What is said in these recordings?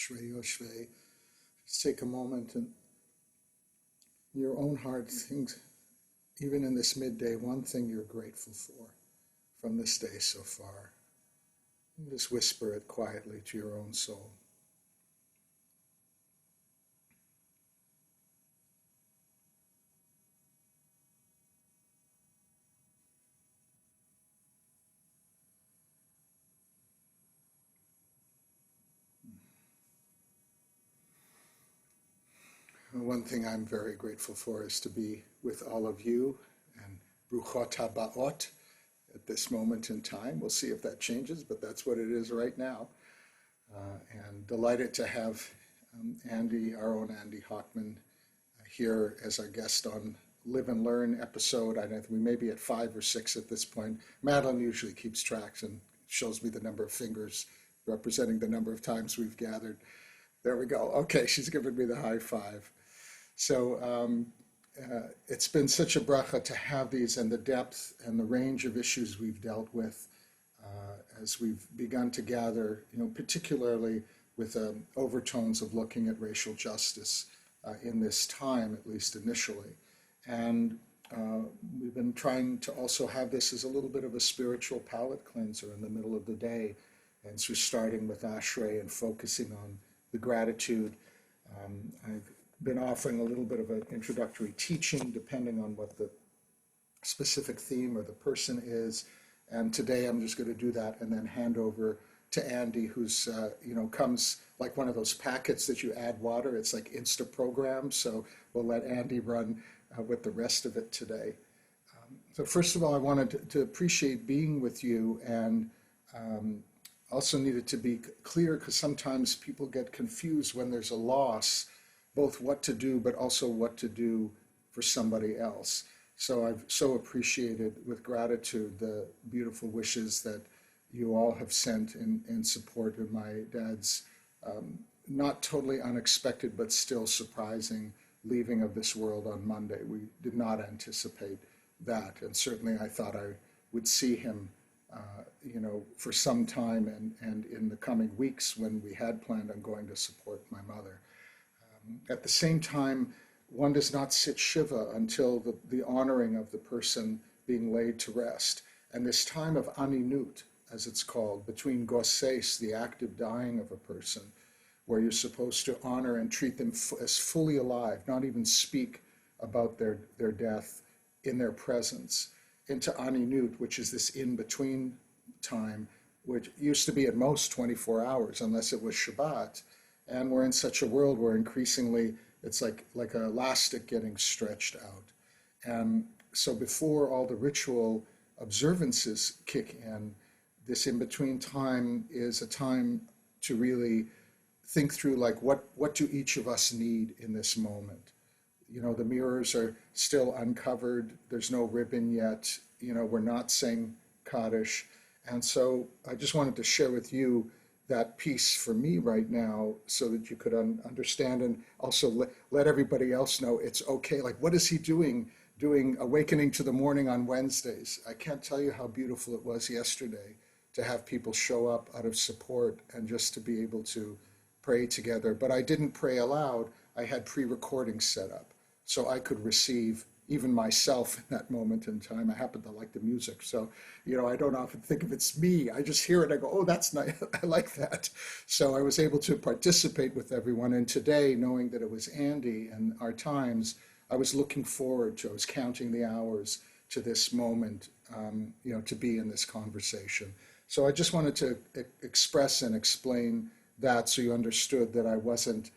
Shvei Yoshvei. Just take a moment and in your own heart, things, even in this midday, one thing you're grateful for from this day so far. And just whisper it quietly to your own soul. One thing I'm very grateful for is to be with all of you, and Bruchot Habaot at this moment in time. We'll see if that changes, but that's what it is right now. And delighted to have Anndee, our own Anndee Hochman, here as our guest on Live and Learn episode. I think we may be at 5 or 6 at this point. Madeline usually keeps tracks and shows me the number of fingers representing the number of times we've gathered. There we go. Okay, she's given me the high five. So it's been such a bracha to have these and the depth and the range of issues we've dealt with as we've begun to gather, particularly with overtones of looking at racial justice in this time, at least initially. And we've been trying to also have this as a little bit of a spiritual palate cleanser in the middle of the day. And so starting with Ashrei and focusing on the gratitude. I've been offering a little bit of an introductory teaching depending on what the specific theme or the person is. And today I'm just going to do that and then hand over to Anndee, who's, comes like one of those packets that you add water. It's like Insta program. So we'll let Anndee run with the rest of it today. So first of all, I wanted to appreciate being with you, and also needed to be clear because sometimes people get confused when there's a loss, both what to do, but also what to do for somebody else. So I've so appreciated with gratitude the beautiful wishes that you all have sent in support of my dad's not totally unexpected, but still surprising leaving of this world on Monday. We did not anticipate that. And certainly I thought I would see him for some time and in the coming weeks when we had planned on going to support my mother. At the same time, one does not sit Shiva until the honoring of the person being laid to rest. And this time of aninut, as it's called, between goses, the active dying of a person, where you're supposed to honor and treat them as fully alive, not even speak about their death in their presence, into aninut, which is this in-between time, which used to be at most 24 hours, unless it was Shabbat. And we're in such a world where increasingly it's like an elastic getting stretched out. And so before all the ritual observances kick in, this in-between time is a time to really think through, like, what do each of us need in this moment? The mirrors are still uncovered. There's no ribbon yet. We're not saying Kaddish. And so I just wanted to share with you that piece for me right now so that you could understand, and also let everybody else know it's okay. Like, what is he doing Awakening to the Morning on Wednesdays? I can't tell you how beautiful it was yesterday to have people show up out of support and just to be able to pray together. But I didn't pray aloud. I had pre-recordings set up so I could receive even myself in that moment in time. I happen to like the music, so I don't often think of it's me. I just hear it, I go, oh, that's nice, I like that. So I was able to participate with everyone, and today, knowing that it was Anndee and our times, I was looking forward to, I was counting the hours to this moment, to be in this conversation. So I just wanted to express and explain that so you understood that I wasn't,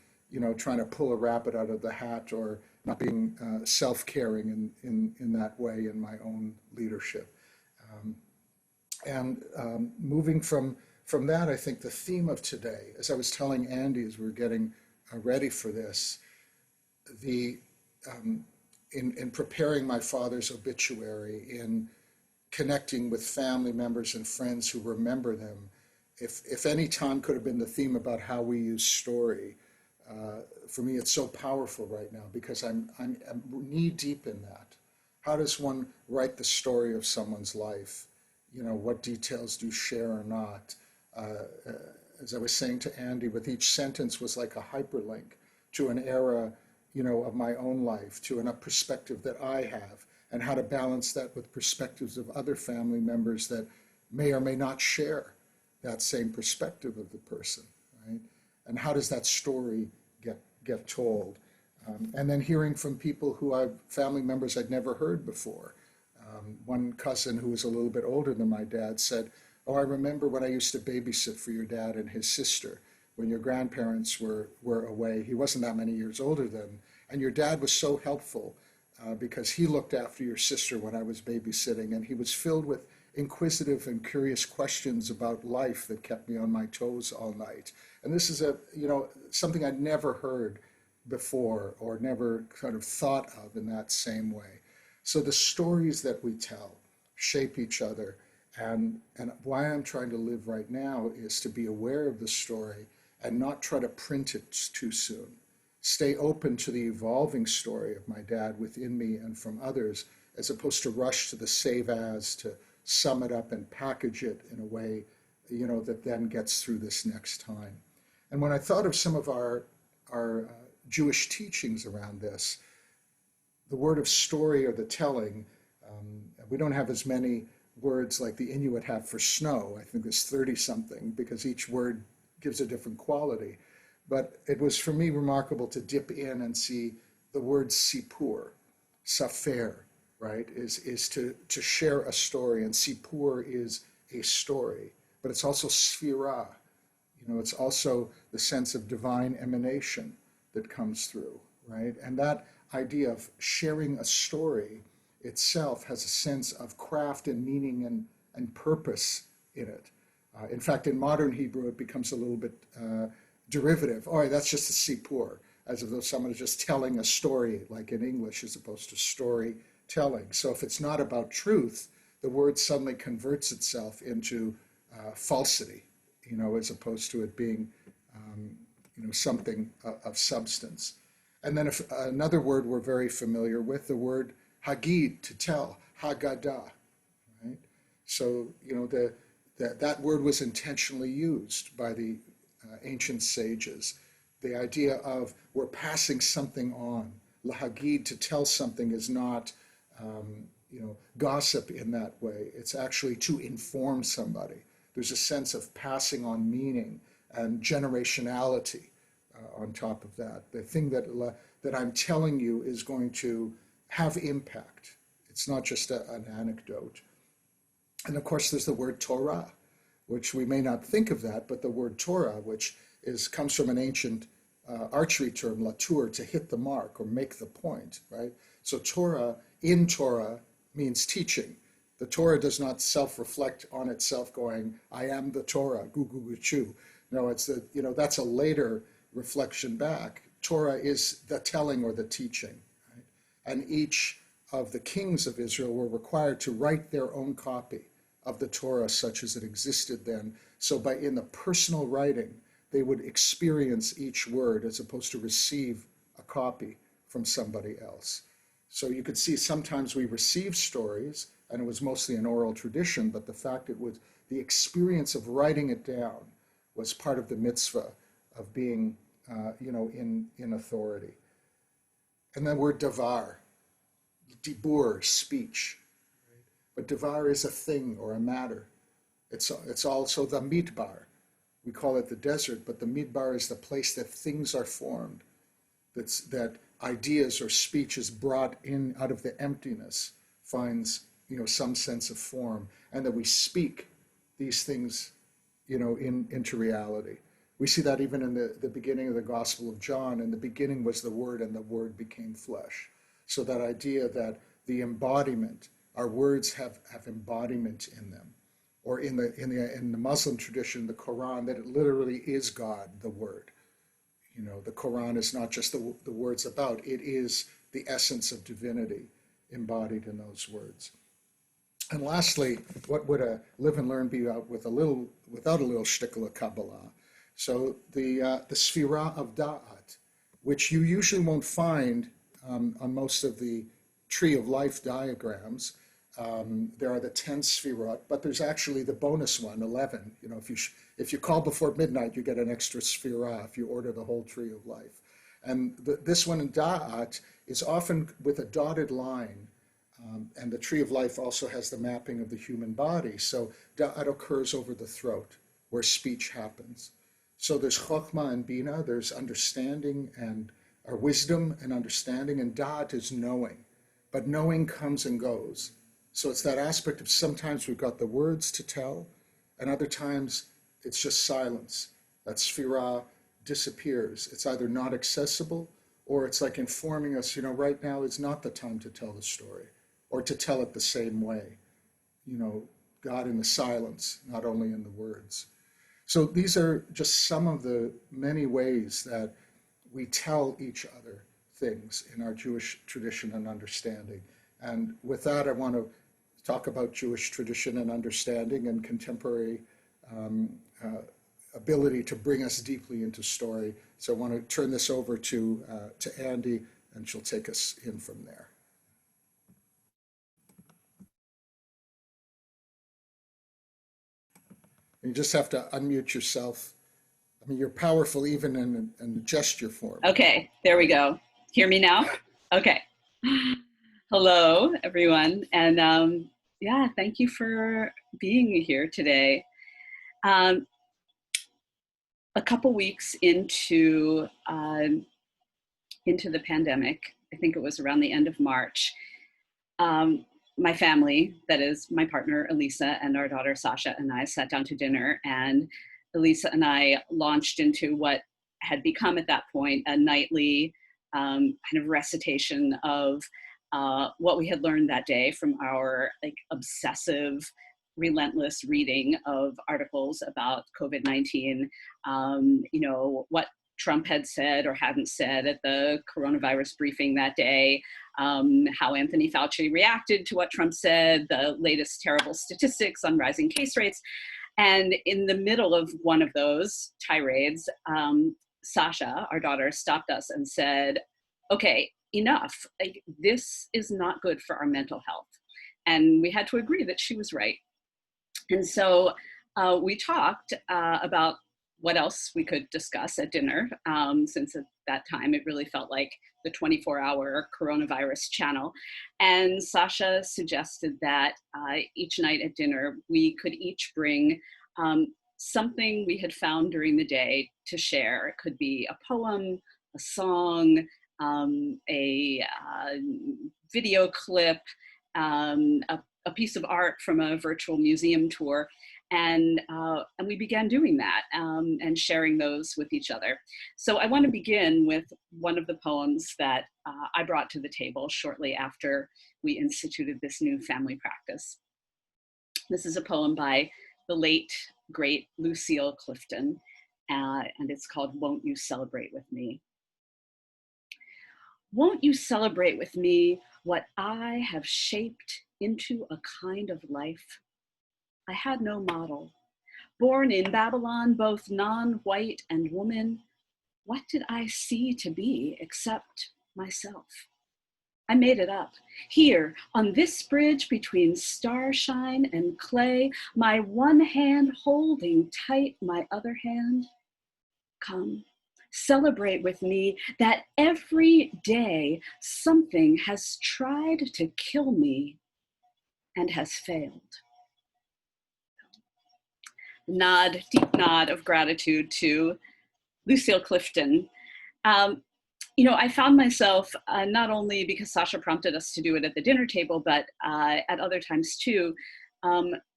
trying to pull a rabbit out of the hat or not being self-caring in that way in my own leadership. Moving from that, I think the theme of today, as I was telling Anndee as we were getting ready for this, in preparing my father's obituary, in connecting with family members and friends who remember them, if any time could have been the theme about how we use story, for me, it's so powerful right now because I'm knee deep in that. How does one write the story of someone's life? What details do you share or not? as I was saying to Anndee, with each sentence was like a hyperlink to an era, of my own life, to a perspective that I have, and how to balance that with perspectives of other family members that may or may not share that same perspective of the person, right? And how does that story get told? And then hearing from people family members I'd never heard before. One cousin who was a little bit older than my dad said, "Oh, I remember when I used to babysit for your dad and his sister when your grandparents were away." He wasn't that many years older then. And your dad was so helpful because he looked after your sister when I was babysitting, and he was filled with inquisitive and curious questions about life that kept me on my toes all night. And this is something I'd never heard before or never kind of thought of in that same way. So the stories that we tell shape each other. And why I'm trying to live right now is to be aware of the story and not try to print it too soon. Stay open to the evolving story of my dad within me and from others, as opposed to rush to the save as, to sum it up and package it in a way, that then gets through this next time. And when I thought of some of our Jewish teachings around this, the word of story or the telling, we don't have as many words like the Inuit have for snow. I think there's 30-something because each word gives a different quality. But it was for me remarkable to dip in and see the word sipur, safer, right, is to share a story. And sipur is a story, but it's also sphira. It's also the sense of divine emanation that comes through, right? And that idea of sharing a story itself has a sense of craft and meaning and purpose in it. In fact, in modern Hebrew, it becomes a little bit derivative. Oh, that's just a sipur, as if someone is just telling a story, like in English, as opposed to storytelling. So if it's not about truth, the word suddenly converts itself into falsity, as opposed to it being, something of substance. And then if another word we're very familiar with, the word hagid, to tell, haggadah, right? So, that word was intentionally used by the ancient sages. The idea of we're passing something on. Lahagid, to tell something, is not, gossip in that way. It's actually to inform somebody. There's a sense of passing on meaning and generationality on top of that. The thing that I'm telling you is going to have impact. It's not just an anecdote. And of course, there's the word Torah, which we may not think of that, but the word Torah, which comes from an ancient archery term, latur, to hit the mark or make the point, right? So Torah, in Torah, means teaching. The Torah does not self-reflect on itself going, I am the Torah, gu gu gu chu. No, that's a later reflection back. Torah is the telling or the teaching, right? And each of the kings of Israel were required to write their own copy of the Torah such as it existed then. So in the personal writing, they would experience each word as opposed to receive a copy from somebody else. So you could see sometimes we received stories, and it was mostly an oral tradition, but the fact it was the experience of writing it down was part of the mitzvah of being, in authority. And then word davar, dibur, speech. Right? But davar is a thing or a matter. It's also the midbar. We call it the desert, but the midbar is the place that things are formed, that ideas or speech is brought in out of the emptiness, finds some sense of form, and that we speak these things into reality. We see that even in the beginning of the Gospel of John. In the beginning was the Word, and the Word became flesh. So that idea that the embodiment, our words have embodiment in them. Or in the Muslim tradition, the Quran, that it literally is God, the Word. The Quran is not just the words about, it is the essence of divinity embodied in those words. And lastly, what would a live and learn be without a little shtickle of Kabbalah? So the Sphira of Da'at, which you usually won't find on most of the tree of life diagrams, there are the 10 sfirot, but there's actually the bonus one, 11. You know, if you call before midnight, you get an extra sfirah if you order the whole tree of life. And this one in Da'at is often with a dotted line. And the tree of life also has the mapping of the human body. So Da'at occurs over the throat, where speech happens. So there's Chokhmah and Bina, there's understanding and or wisdom and understanding, and Da'at is knowing. But knowing comes and goes. So it's that aspect of sometimes we've got the words to tell, and other times it's just silence. That sfirah disappears. It's either not accessible, or it's like informing us, you know, right now is not the time to tell the story, or to tell it the same way. You know, God in the silence, not only in the words. So these are just some of the many ways that we tell each other things in our Jewish tradition and understanding. And with that, I want to talk about Jewish tradition and understanding and contemporary ability to bring us deeply into story. So I want to turn this over to Anndee, and she'll take us in from there. You just have to unmute yourself. I mean, you're powerful even in gesture form. Okay, there we go. Hear me now? Okay. Hello, everyone. And yeah, thank you for being here today. A couple weeks into the pandemic, I think it was around the end of March, my family, that is my partner, Elisa, and our daughter, Sasha, and I sat down to dinner, and Elisa and I launched into what had become at that point a nightly kind of recitation of what we had learned that day from our like obsessive, relentless reading of articles about COVID-19, you know, what Trump had said or hadn't said at the coronavirus briefing that day, how Anthony Fauci reacted to what Trump said, the latest terrible statistics on rising case rates. And in the middle of one of those tirades, Sasha, our daughter, stopped us and said, okay, enough. Like, this is not good for our mental health. And we had to agree that she was right. And so we talked about what else we could discuss at dinner, since at that time it really felt like the 24-hour coronavirus channel. And Sasha suggested that each night at dinner, we could each bring something we had found during the day to share. It could be a poem, a song, a video clip, a piece of art from a virtual museum tour. And we began doing that and sharing those with each other. So I want to begin with one of the poems that I brought to the table shortly after we instituted this new family practice. This is a poem by the late, great Lucille Clifton, and it's called Won't You Celebrate With Me? Won't you celebrate with me what I have shaped into a kind of life? I had no model. Born in Babylon, both non-white and woman, what did I see to be except myself? I made it up. Here, on this bridge between starshine and clay, my one hand holding tight my other hand. Come, celebrate with me that every day something has tried to kill me and has failed. Deep nod of gratitude to Lucille Clifton. You know, I found myself, not only because Sasha prompted us to do it at the dinner table, but at other times too,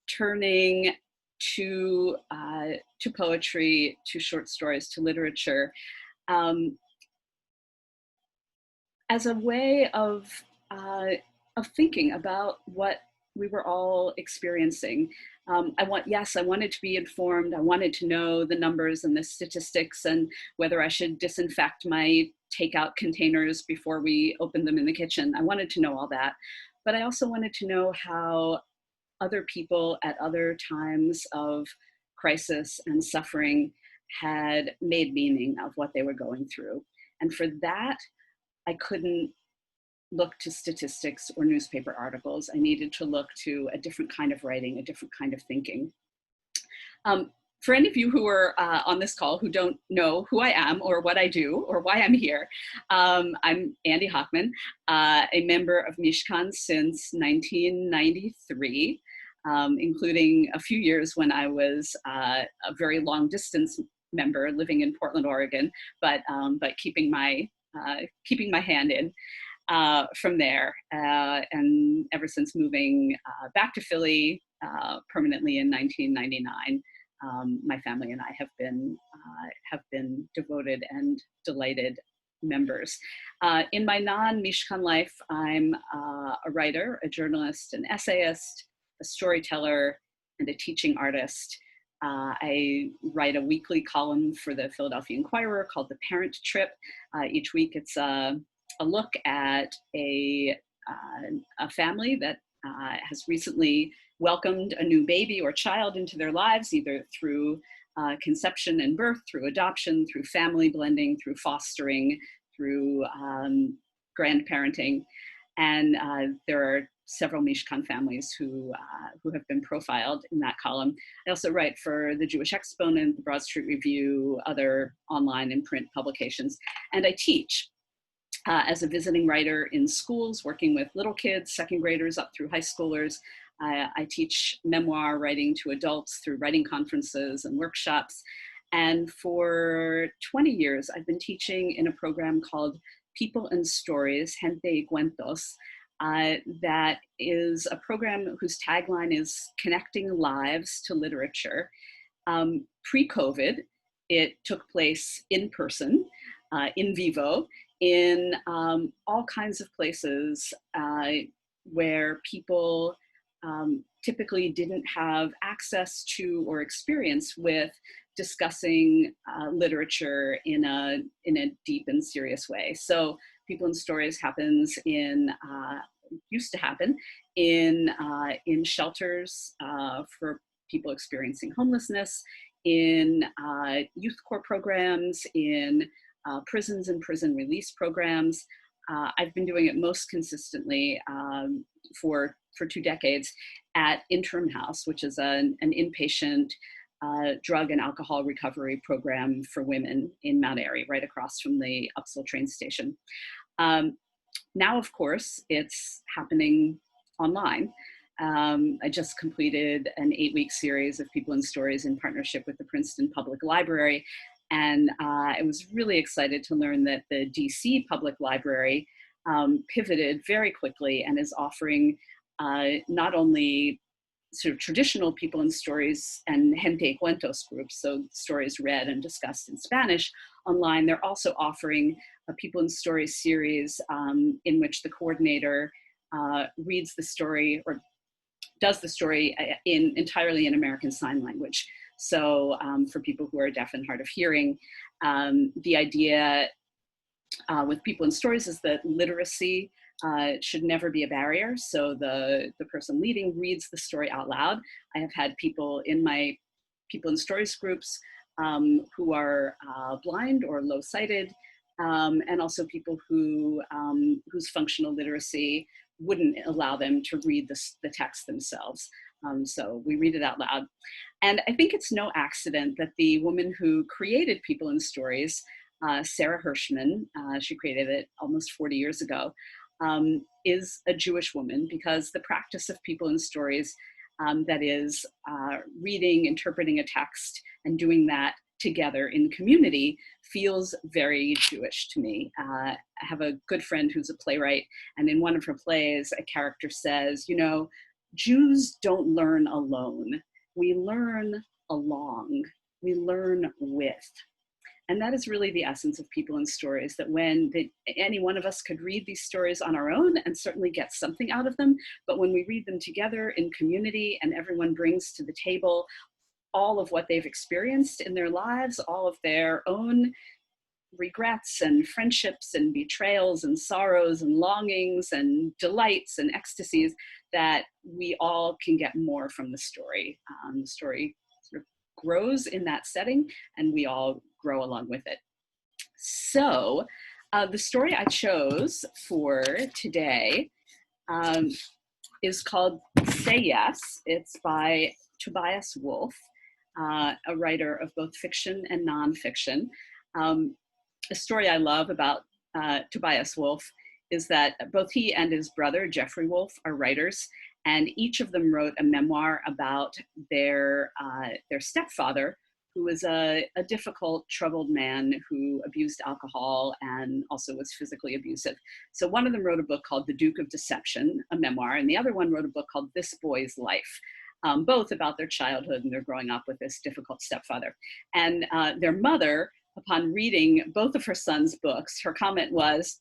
turning to poetry, to short stories, to literature, as a way of thinking about what we were all experiencing. I wanted to be informed. I wanted to know the numbers and the statistics and whether I should disinfect my takeout containers before we opened them in the kitchen. I wanted to know all that. But I also wanted to know how other people at other times of crisis and suffering had made meaning of what they were going through. And for that, I couldn't look to statistics or newspaper articles. I needed to look to a different kind of writing, a different kind of thinking. For any of you who are on this call who don't know who I am or what I do or why I'm here, I'm Anndee Hochman, a member of Mishkan since 1993, including a few years when I was a very long distance member living in Portland, Oregon, but keeping my hand in from there, and ever since moving back to Philly permanently in 1999. My family and I have been devoted and delighted members. In my non-Mishkan life, I'm a writer, a journalist, an essayist, a storyteller, and a teaching artist. I write a weekly column for the Philadelphia Inquirer called The Parent Trip. Each week it's a look at a family that has recently welcomed a new baby or child into their lives, either through conception and birth, through adoption, through family blending, through fostering, through grandparenting. And there are several Mishkan families who have been profiled in that column. I also write for the Jewish Exponent, the Broad Street Review, other online and print publications. And I teach as a visiting writer in schools, working with little kids, second graders up through high schoolers. I teach memoir writing to adults through writing conferences and workshops. And for 20 years, I've been teaching in a program called People and Stories, Gente y Cuentos, that is a program whose tagline is connecting lives to literature. Pre-COVID, it took place in person, in vivo, in all kinds of places where people typically didn't have access to or experience with discussing literature in a deep and serious way. So People and Stories used to happen in shelters for people experiencing homelessness, in youth corps programs, in prisons and prison release programs. I've been doing it most consistently for 2 decades at Interim House, which is an inpatient drug and alcohol recovery program for women in Mount Airy, right across from the Upsall train station. Now, of course, it's happening online. I just completed an 8-week series of People and Stories in partnership with the Princeton Public Library. And I was really excited to learn that the DC Public Library pivoted very quickly and is offering not only sort of traditional People and Stories and Gente y Cuentos groups, so stories read and discussed in Spanish online. They're also offering a People and Stories series in which the coordinator reads the story or does the story entirely in American Sign Language. So for people who are deaf and hard of hearing, the idea with People and Stories is that literacy should never be a barrier. So the person leading reads the story out loud. I have had people in my People and Stories groups who are blind or low-sighted, and also people whose functional literacy wouldn't allow them to read the text themselves. So we read it out loud. And I think it's no accident that the woman who created People and Stories, Sarah Hirschman, she created it almost 40 years ago, is a Jewish woman, because the practice of People and Stories, that is reading, interpreting a text, and doing that together in community, feels very Jewish to me. I have a good friend who's a playwright, and in one of her plays, a character says, you know, Jews don't learn alone. We learn along. We learn with. And that is really the essence of People and Stories, that any one of us could read these stories on our own and certainly get something out of them. But when we read them together in community and everyone brings to the table all of what they've experienced in their lives, all of their own regrets and friendships and betrayals and sorrows and longings and delights and ecstasies, that we all can get more from the story. The story sort of grows in that setting, and we all grow along with it. So The story I chose for today um, is called Say Yes. It's by Tobias Wolff, a writer of both fiction and nonfiction. A story I love about Tobias Wolff is that both he and his brother, Jeffrey Wolff, are writers, and each of them wrote a memoir about their stepfather, who was a difficult, troubled man who abused alcohol and also was physically abusive. So one of them wrote a book called The Duke of Deception, a memoir, and the other one wrote a book called This Boy's Life, both about their childhood and their growing up with this difficult stepfather. And their mother, upon reading both of her sons' books, her comment was,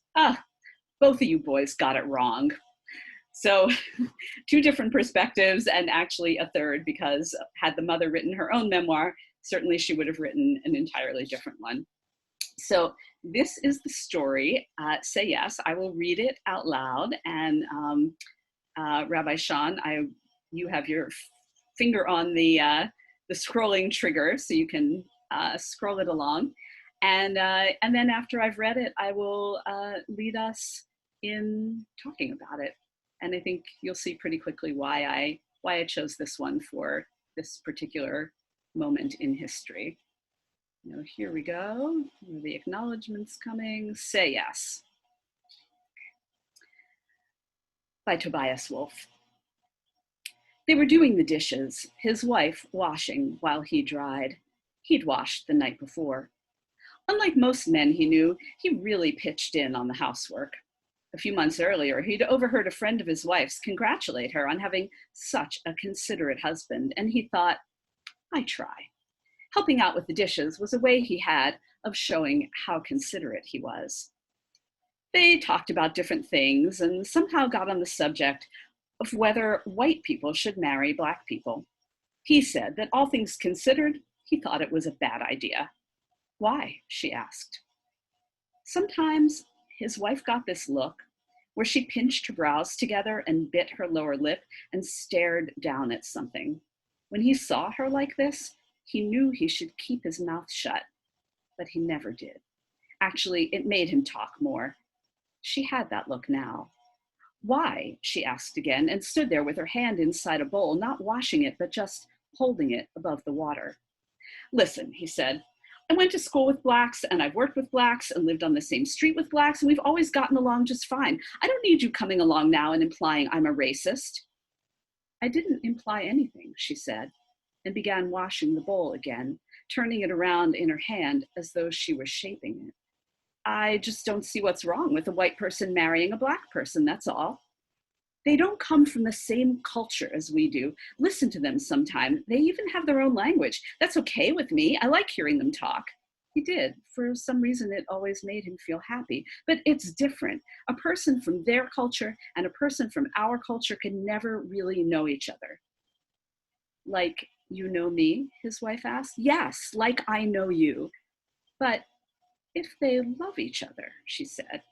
both of you boys got it wrong. So two different perspectives, and actually a third, because had the mother written her own memoir, certainly she would have written an entirely different one. So this is the story, Say Yes. I will read it out loud, and Rabbi Shawn, you have your finger on the scrolling trigger, so you can scroll it along. And then after I've read it, I will lead us in talking about it. And I think you'll see pretty quickly why I chose this one for this particular moment in history. Now, here we go. The acknowledgements coming. Say Yes. By Tobias Wolff. They were doing the dishes, his wife washing while he dried. He'd washed the night before. Unlike most men he knew, he really pitched in on the housework. A few months earlier, he'd overheard a friend of his wife's congratulate her on having such a considerate husband, and he thought, I try. Helping out with the dishes was a way he had of showing how considerate he was. They talked about different things and somehow got on the subject of whether white people should marry Black people. He said that all things considered, he thought it was a bad idea. Why? She asked. Sometimes his wife got this look where she pinched her brows together and bit her lower lip and stared down at something. When he saw her like this, he knew he should keep his mouth shut, but he never did. Actually, it made him talk more. She had that look now. Why? She asked again and stood there with her hand inside a bowl, not washing it, but just holding it above the water. Listen, he said, I went to school with Blacks and I've worked with Blacks and lived on the same street with Blacks and we've always gotten along just fine. I don't need you coming along now and implying I'm a racist. I didn't imply anything, she said, and began washing the bowl again, turning it around in her hand as though she were shaping it. I just don't see what's wrong with a white person marrying a Black person, that's all. They don't come from the same culture as we do. Listen to them sometime. They even have their own language. That's okay with me. I like hearing them talk. He did. For some reason, it always made him feel happy. But it's different. A person from their culture and a person from our culture can never really know each other. Like you know me, his wife asked. Yes, like I know you. But if they love each other, she said.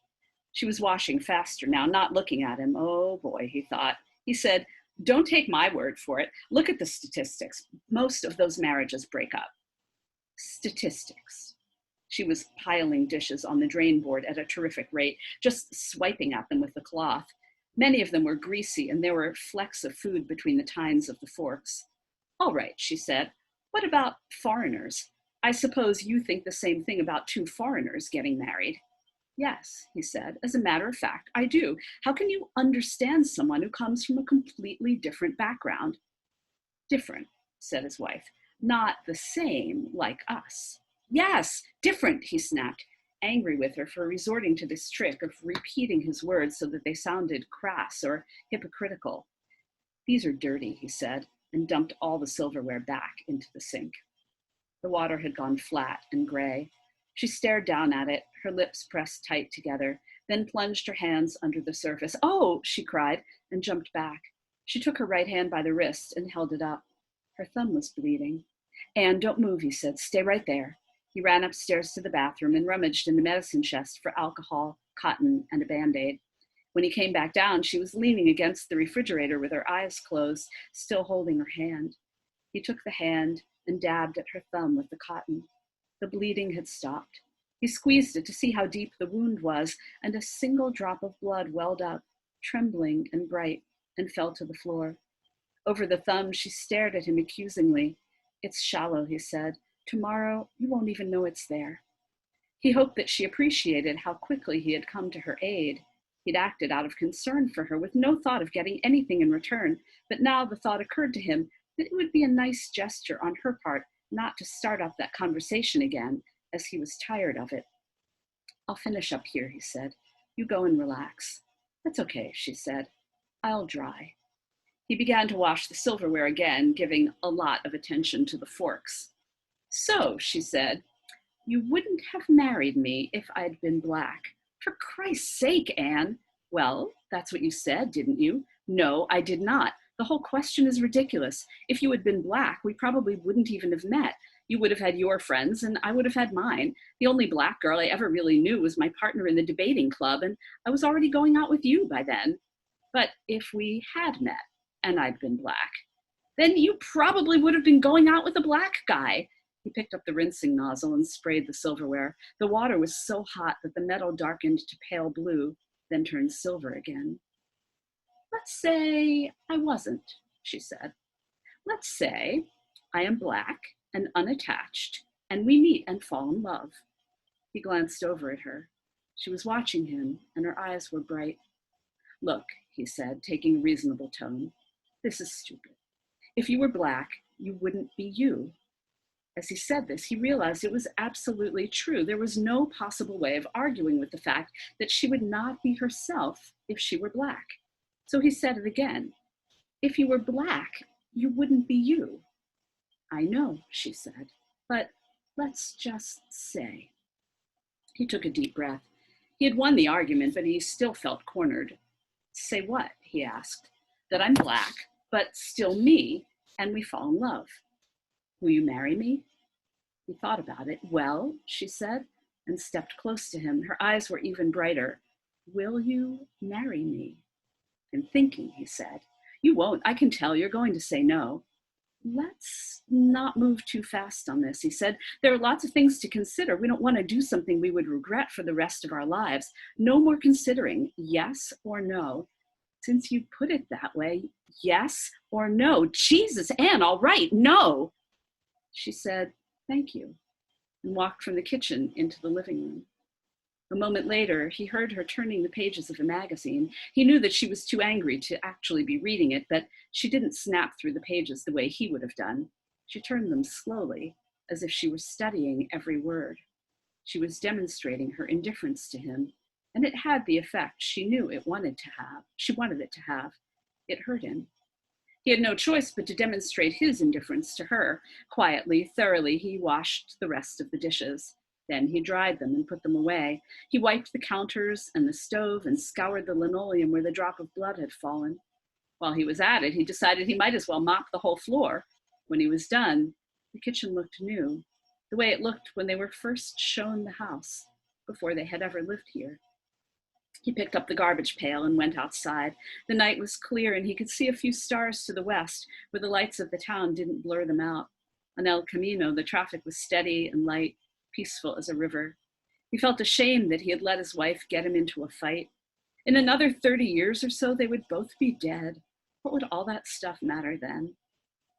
She was washing faster now, not looking at him. Oh boy, he thought. He said, don't take my word for it. Look at the statistics. Most of those marriages break up. Statistics. She was piling dishes on the drain board at a terrific rate, just swiping at them with the cloth. Many of them were greasy, and there were flecks of food between the tines of the forks. All right, she said. What about foreigners? I suppose you think the same thing about two foreigners getting married. Yes, he said, as a matter of fact, I do. How can you understand someone who comes from a completely different background? Different, said his wife. Not the same like us. Yes, different, he snapped, angry with her for resorting to this trick of repeating his words so that they sounded crass or hypocritical. These are dirty, he said, and dumped all the silverware back into the sink. The water had gone flat and gray. She stared down at it, her lips pressed tight together, then plunged her hands under the surface. Oh, she cried, and jumped back. She took her right hand by the wrist and held it up. Her thumb was bleeding. Anne, don't move, he said. Stay right there. He ran upstairs to the bathroom and rummaged in the medicine chest for alcohol, cotton, and a Band-Aid. When he came back down, she was leaning against the refrigerator with her eyes closed, still holding her hand. He took the hand and dabbed at her thumb with the cotton. The bleeding had stopped. He squeezed it to see how deep the wound was, and a single drop of blood welled up, trembling and bright, and fell to the floor. Over the thumb, she stared at him accusingly. "It's shallow," he said. "Tomorrow, you won't even know it's there." He hoped that she appreciated how quickly he had come to her aid. He'd acted out of concern for her with no thought of getting anything in return, but now the thought occurred to him that it would be a nice gesture on her part not to start up that conversation again, as he was tired of it. "I'll finish up here," he said. "You go and relax." "That's okay," she said. "I'll dry." He began to wash the silverware again, giving a lot of attention to the forks. "So," she said, "you wouldn't have married me if I'd been black." "For Christ's sake, Anne." "Well, that's what you said, didn't you?" "No, I did not. The whole question is ridiculous. If you had been black, we probably wouldn't even have met. You would have had your friends and I would have had mine. The only black girl I ever really knew was my partner in the debating club, and I was already going out with you by then. But if we had met and I'd been black, then you probably would have been going out with a black guy." He picked up the rinsing nozzle and sprayed the silverware. The water was so hot that the metal darkened to pale blue, then turned silver again. "Let's say I wasn't," she said. "Let's say I am black and unattached, and we meet and fall in love." He glanced over at her. She was watching him, and her eyes were bright. "Look," he said, taking a reasonable tone, "this is stupid. If you were black, you wouldn't be you." As he said this, he realized it was absolutely true. There was no possible way of arguing with the fact that she would not be herself if she were black. So he said it again. "If you were black, you wouldn't be you." "I know," she said, "but let's just say." He took a deep breath. He had won the argument, but he still felt cornered. "Say what?" he asked. "That I'm black, but still me, and we fall in love. Will you marry me?" He thought about it. "Well," she said, and stepped close to him. Her eyes were even brighter. "Will you marry me?" "I'm thinking," he said. "You won't. I can tell you're going to say no." "Let's not move too fast on this," he said. "There are lots of things to consider. We don't want to do something we would regret for the rest of our lives. No more considering, yes or no." "Since you put it that way, yes or no." "Jesus, Anne, all right, no." She said, "Thank you," and walked from the kitchen into the living room. A moment later, he heard her turning the pages of a magazine. He knew that she was too angry to actually be reading it, but she didn't snap through the pages the way he would have done. She turned them slowly, as if she were studying every word. She was demonstrating her indifference to him, and it had the effect she knew it wanted to have. She wanted it to have. It hurt him. He had no choice but to demonstrate his indifference to her. Quietly, thoroughly, he washed the rest of the dishes. Then he dried them and put them away. He wiped the counters and the stove and scoured the linoleum where the drop of blood had fallen. While he was at it, he decided he might as well mop the whole floor. When he was done, the kitchen looked new, the way it looked when they were first shown the house, before they had ever lived here. He picked up the garbage pail and went outside. The night was clear and he could see a few stars to the west, where the lights of the town didn't blur them out. On El Camino, the traffic was steady and light, peaceful as a river. He felt ashamed that he had let his wife get him into a fight. In another 30 years or so, they would both be dead. What would all that stuff matter then?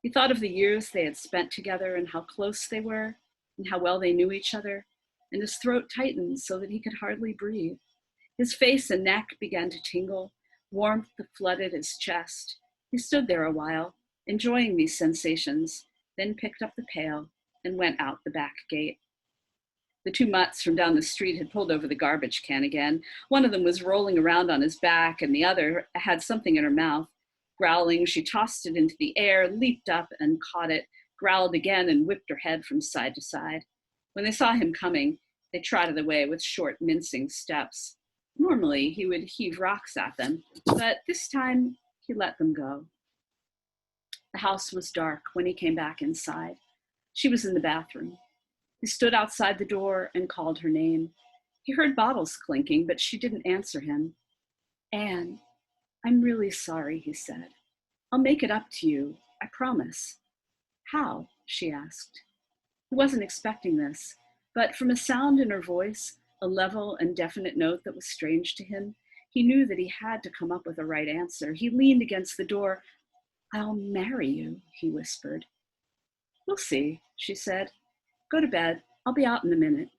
He thought of the years they had spent together and how close they were and how well they knew each other, and his throat tightened so that he could hardly breathe. His face and neck began to tingle. Warmth flooded his chest. He stood there a while, enjoying these sensations, then picked up the pail and went out the back gate. The two mutts from down the street had pulled over the garbage can again. One of them was rolling around on his back, and the other had something in her mouth. Growling, she tossed it into the air, leaped up and caught it, growled again, and whipped her head from side to side. When they saw him coming, they trotted away with short, mincing steps. Normally, he would heave rocks at them, but this time he let them go. The house was dark when he came back inside. She was in the bathroom. He stood outside the door and called her name. He heard bottles clinking, but she didn't answer him. "Anne, I'm really sorry," he said. "I'll make it up to you, I promise." "How?" she asked. He wasn't expecting this. But from a sound in her voice, a level and definite note that was strange to him, he knew that he had to come up with a right answer. He leaned against the door. "I'll marry you," he whispered. "We'll see," she said. "Go to bed. I'll be out in a minute."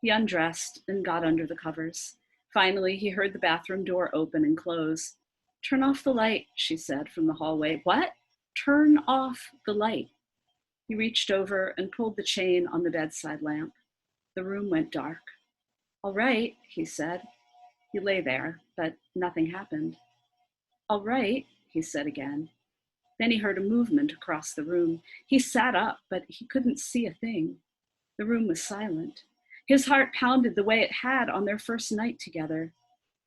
He undressed and got under the covers. Finally, he heard the bathroom door open and close. "Turn off the light," she said from the hallway. "What?" "Turn off the light." He reached over and pulled the chain on the bedside lamp. The room went dark. "All right," he said. He lay there, but nothing happened. "All right," he said again. Then he heard a movement across the room. He sat up, but he couldn't see a thing. The room was silent. His heart pounded the way it had on their first night together,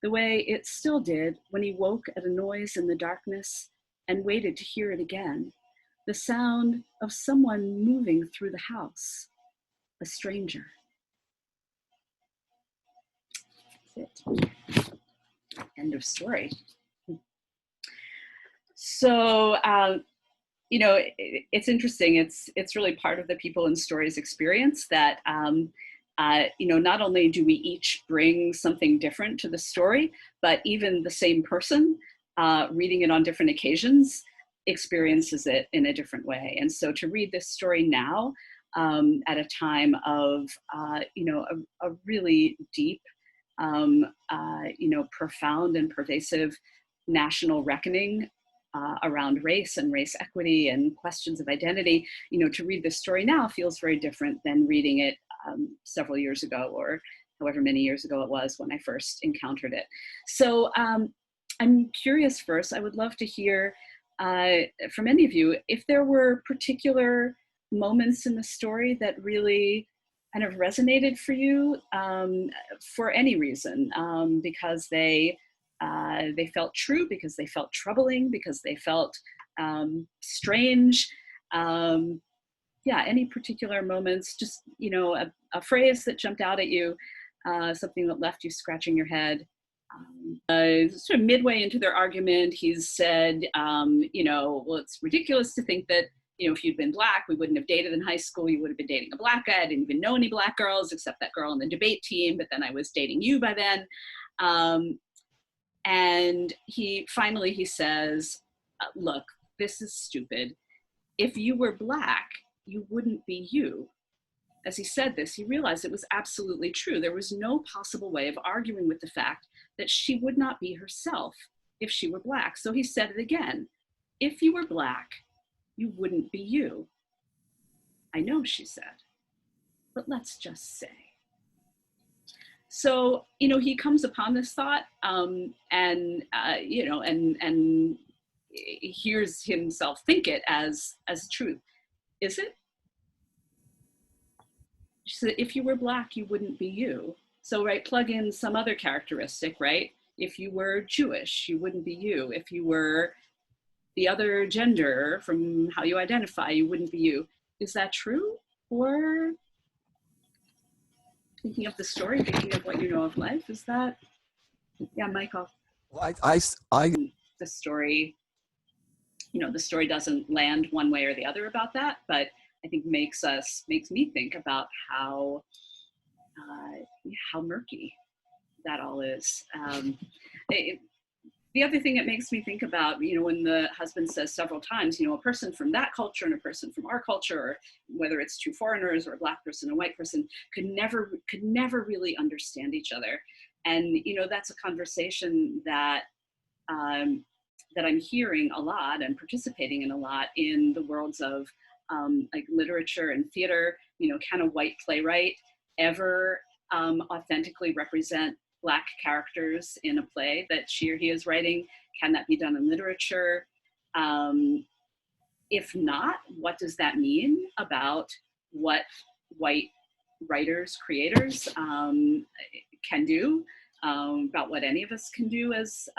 the way it still did when he woke at a noise in the darkness and waited to hear it again, the sound of someone moving through the house, a stranger. That's it. End of story. So, it's interesting. It's really part of the People and Stories experience that, not only do we each bring something different to the story, but even the same person reading it on different occasions experiences it in a different way. And so to read this story now at a time of, a really deep, profound and pervasive national reckoning around race and race equity and questions of identity, to read this story now feels very different than reading it several years ago, or however many years ago it was when I first encountered it. So I'm curious first, I would love to hear from any of you if there were particular moments in the story that really kind of resonated for you for any reason, because they felt true, because they felt troubling, because they felt strange. Any particular moments, just, a phrase that jumped out at you, something that left you scratching your head. Sort of midway into their argument, he's said, well, it's ridiculous to think that, if you'd been Black, we wouldn't have dated in high school. You would have been dating a Black guy. I didn't even know any Black girls except that girl on the debate team, but then I was dating you by then. And he says, look, this is stupid. If you were Black, you wouldn't be you. As he said this, he realized it was absolutely true. There was no possible way of arguing with the fact that she would not be herself if she were Black. So he said it again. If you were Black, you wouldn't be you. I know, she said, but let's just say. So, he comes upon this thought and hears himself think it as truth. Is it? She said, if you were Black, you wouldn't be you. So, right, plug in some other characteristic, right? If you were Jewish, you wouldn't be you. If you were the other gender from how you identify, you wouldn't be you. Is that true? Or thinking of the story, thinking of what you know of life, is that, Michael? Well, The story, the story doesn't land one way or the other about that, but I think makes me think about how murky that all is. The other thing it makes me think about, when the husband says several times, a person from that culture and a person from our culture, or whether it's two foreigners or a Black person and a white person, could never really understand each other. And, that's a conversation that I'm hearing a lot and participating in a lot in the worlds of like literature and theater. Can a white playwright ever authentically represent Black characters in a play that she or he is writing? Can that be done in literature? If not, what does that mean about what white writers, creators can do, about what any of us can do as,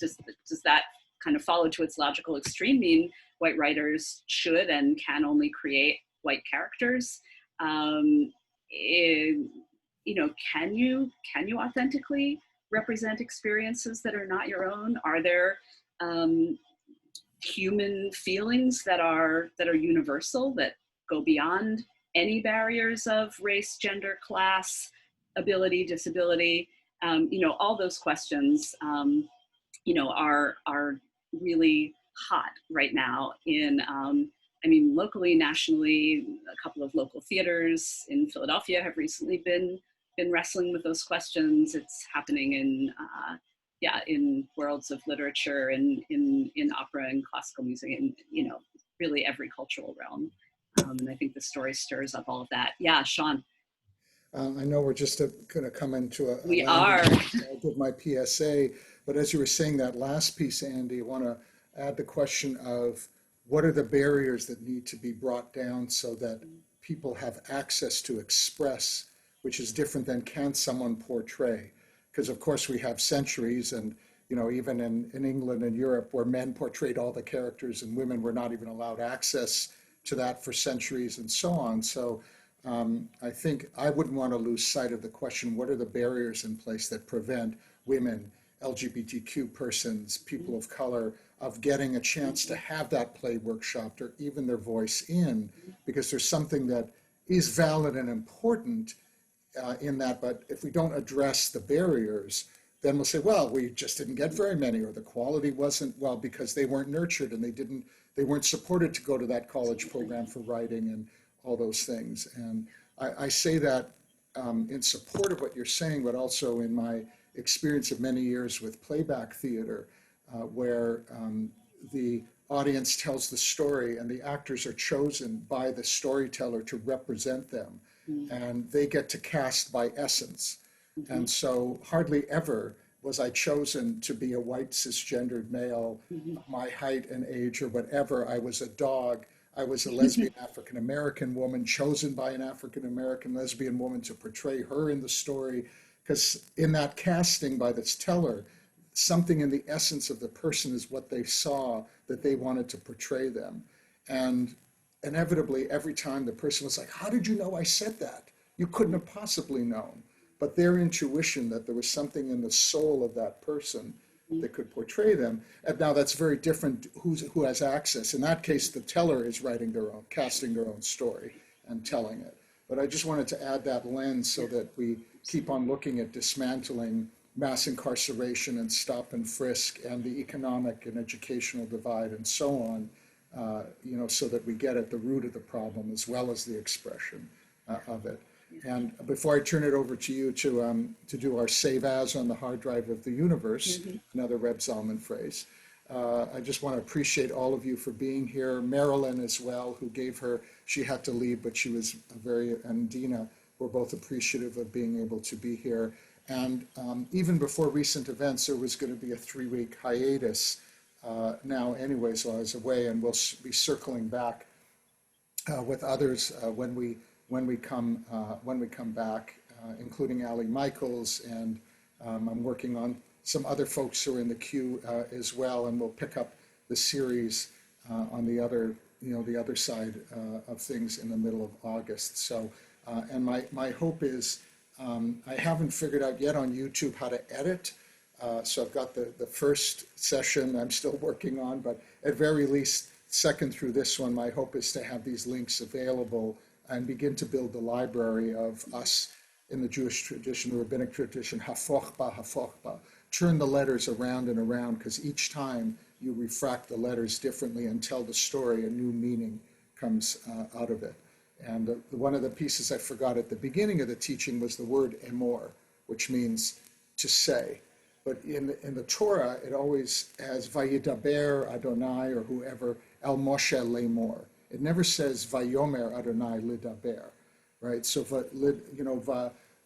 does that kind of follow to its logical extreme mean white writers should and can only create white characters? Can you authentically represent experiences that are not your own? Are there human feelings that are universal, that go beyond any barriers of race, gender, class, ability, disability, all those questions, are really hot right now locally, nationally. A couple of local theaters in Philadelphia have recently been wrestling with those questions. It's happening in worlds of literature and in opera and classical music, and really every cultural realm. And I think the story stirs up all of that. Yeah, Shawn. I know we're just going to come into a We are. landing. I'll give my PSA, but as you were saying that last piece, Anndee, I want to add the question of what are the barriers that need to be brought down so that people have access to express, which is different than can someone portray? Because of course we have centuries, and even in England and Europe, where men portrayed all the characters and women were not even allowed access to that for centuries and so on. So I think I wouldn't want to lose sight of the question, what are the barriers in place that prevent women, LGBTQ persons, people of color, of getting a chance to have that play workshopped or even their voice in, because there's something that is valid and important in that, but if we don't address the barriers, then we'll say, well, we just didn't get very many, or the quality wasn't, well, because they weren't nurtured and they weren't supported to go to that college program for writing and all those things. And I say that in support of what you're saying, but also in my experience of many years with playback theater, where the audience tells the story and the actors are chosen by the storyteller to represent them, and they get to cast by essence. And so hardly ever was I chosen to be a white cisgendered male, my height and age or whatever. I was a dog. I was a lesbian African-American woman chosen by an African-American lesbian woman to portray her in the story. Because in that casting by this teller, something in the essence of the person is what they saw that they wanted to portray them. And inevitably, every time the person was like, how did you know I said that? You couldn't have possibly known. But their intuition that there was something in the soul of that person that could portray them. And now that's very different who has access. In that case, the teller is writing their own, casting their own story and telling it. But I just wanted to add that lens so that we keep on looking at dismantling mass incarceration and stop and frisk and the economic and educational divide and so on, so that we get at the root of the problem as well as the expression of it. And before I turn it over to you to do our save as on the hard drive of the universe, another Reb Zalman phrase, I just want to appreciate all of you for being here. Marilyn as well, who she had to leave, but she was and Dina were both appreciative of being able to be here. And even before recent events, there was going to be a 3-week hiatus now anyway, so I was away, and we'll be circling back with others when we come back, including Ali Michaels, and I'm working on some other folks who are in the queue as well, and we'll pick up the series on the other side of things in the middle of August. So, and my hope is, I haven't figured out yet on YouTube how to edit. So I've got the first session I'm still working on, but at very least, second through this one, my hope is to have these links available and begin to build the library of us in the Jewish tradition, the rabbinic tradition, hafochba, turn the letters around and around, because each time you refract the letters differently and tell the story, a new meaning comes out of it. And one of the pieces I forgot at the beginning of the teaching was the word emor, which means to say. But in the Torah, it always has Vayidaber Adonai or whoever El Moshe Lemor. It never says Vayomer Adonai Lidaber, right? So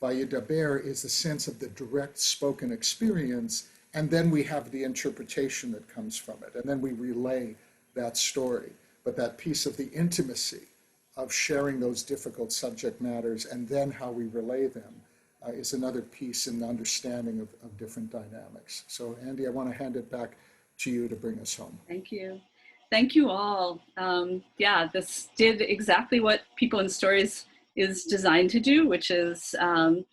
Vayidaber is the sense of the direct spoken experience, and then we have the interpretation that comes from it, and then we relay that story. But that piece of the intimacy of sharing those difficult subject matters and then how we relay them is another piece in the understanding of different dynamics. So Anndee, I want to hand it back to you to bring us home. Thank you. Thank you all. Yeah, this did exactly what People in Stories is designed to do, which is, to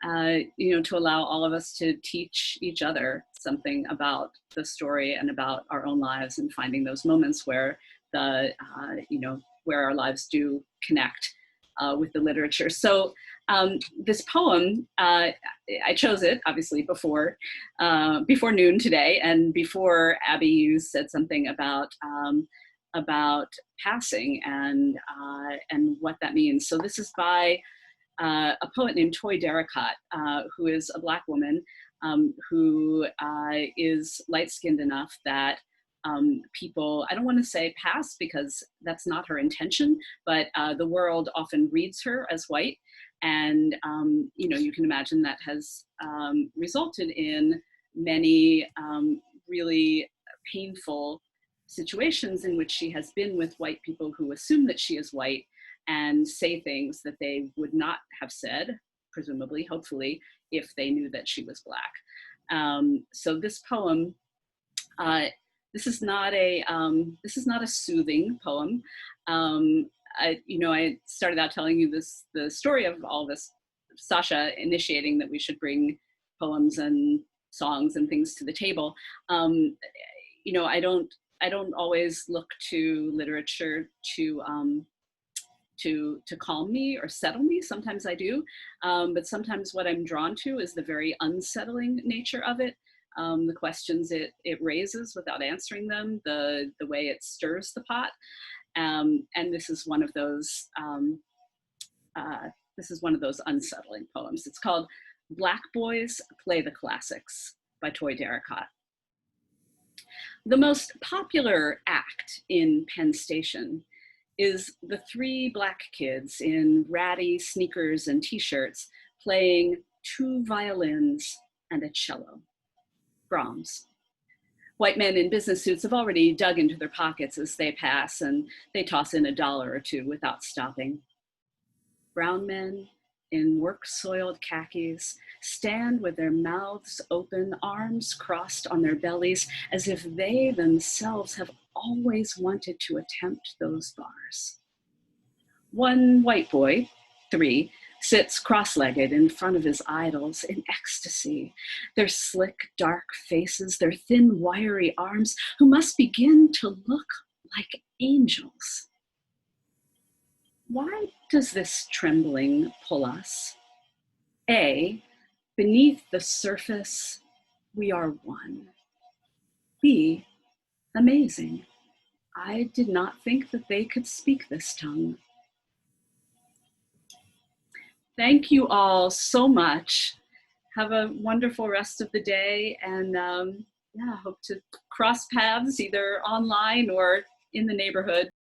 allow all of us to teach each other something about the story and about our own lives, and finding those moments where where our lives do connect with the literature. So this poem, I chose it obviously before noon today, and before Abby, you said something about passing and what that means. So this is by a poet named Toy Derricotte, who is a Black woman who is light-skinned enough that people, I don't want to say pass because that's not her intention, but the world often reads her as white. And, you know, you can imagine that has resulted in many really painful situations in which she has been with white people who assume that she is white and say things that they would not have said, presumably, hopefully, if they knew that she was Black. So this poem, this is not a soothing poem. I started out telling you the story of all this, Sasha initiating that we should bring poems and songs and things to the table. You know, I don't always look to literature to calm me or settle me. Sometimes I do, but sometimes what I'm drawn to is the very unsettling nature of it. The questions it raises without answering them, the way it stirs the pot, and this is one of those unsettling poems. It's called "Black Boys Play the Classics" by Toy Derricotte. The most popular act in Penn Station is the three Black kids in ratty sneakers and t-shirts playing two violins and a cello. Brahms. White men in business suits have already dug into their pockets as they pass, and they toss in $1 or $2 without stopping. Brown men in work-soiled khakis stand with their mouths open, arms crossed on their bellies, as if they themselves have always wanted to attempt those bars. One white boy, 3, sits cross-legged in front of his idols in ecstasy, their slick, dark faces, their thin, wiry arms, who must begin to look like angels. Why does this trembling pull us? A, beneath the surface, we are one. B, amazing. I did not think that they could speak this tongue. Thank you all so much. Have a wonderful rest of the day, and hope to cross paths either online or in the neighborhood.